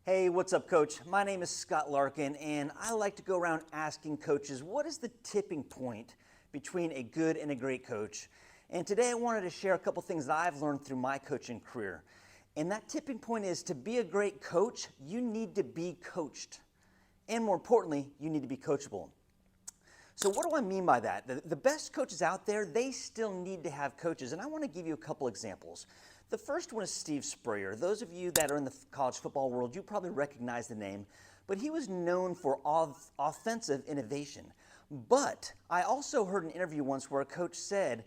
Hey, what's up, Coach? My name is Scott Larkin, and I like to go around asking coaches, what is the tipping point between a good and a great coach? And today I wanted to share a couple things that I've learned through my coaching career. And that tipping point is, to be a great coach, you need to be coached. And more importantly, you need to be coachable. So what do I mean by that? The best coaches out there, they still need to have coaches. And I want to give you a couple examples. The first one is Steve Spurrier. Those of you that are in the college football world, you probably recognize the name, but he was known for offensive innovation. But I also heard an interview once where a coach said,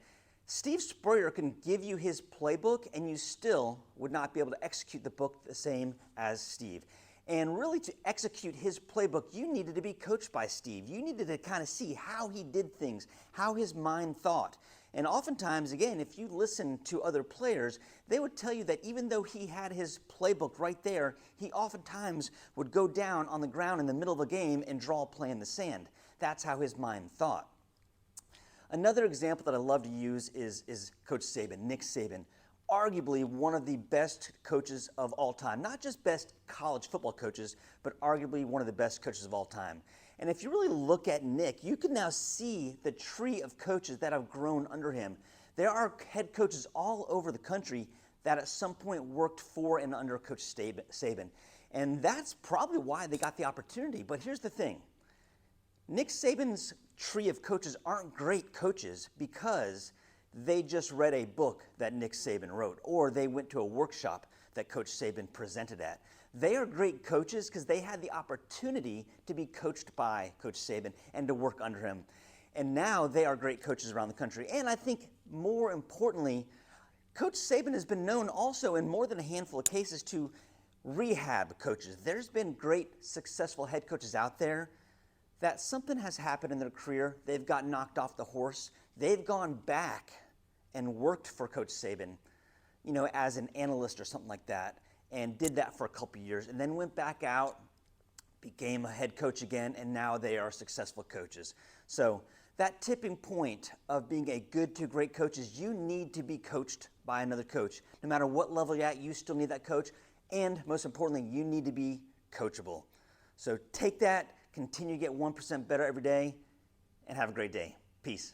Steve Spurrier can give you his playbook and you still would not be able to execute the book the same as Steve. And really, to execute his playbook, you needed to be coached by Steve. You needed to kind of see how he did things, how his mind thought. And oftentimes, again, if you listen to other players, they would tell you that even though he had his playbook right there, he oftentimes would go down on the ground in the middle of a game and draw a play in the sand. That's how his mind thought. Another example that I love to use is Coach Saban, Nick Saban. Arguably one of the best coaches of all time. Not just best college football coaches, but arguably one of the best coaches of all time. And if you really look at Nick, you can now see the tree of coaches that have grown under him. There are head coaches all over the country that at some point worked for and under Coach Saban. And that's probably why they got the opportunity. But here's the thing. Nick Saban's tree of coaches aren't great coaches because they just read a book that Nick Saban wrote, or they went to a workshop that Coach Saban presented at. They are great coaches because they had the opportunity to be coached by Coach Saban and to work under him. And now they are great coaches around the country. And I think more importantly, Coach Saban has been known also in more than a handful of cases to rehab coaches. There's been great successful head coaches out there that something has happened in their career. They've got knocked off the horse. They've gone back and worked for Coach Saban, as an analyst or something like that, and did that for a couple years, and then went back out, became a head coach again, and now they are successful coaches. So that tipping point of being a good to great coach is you need to be coached by another coach. No matter what level you're at, you still need that coach, and most importantly, you need to be coachable. So take that, continue to get 1% better every day, and have a great day. Peace.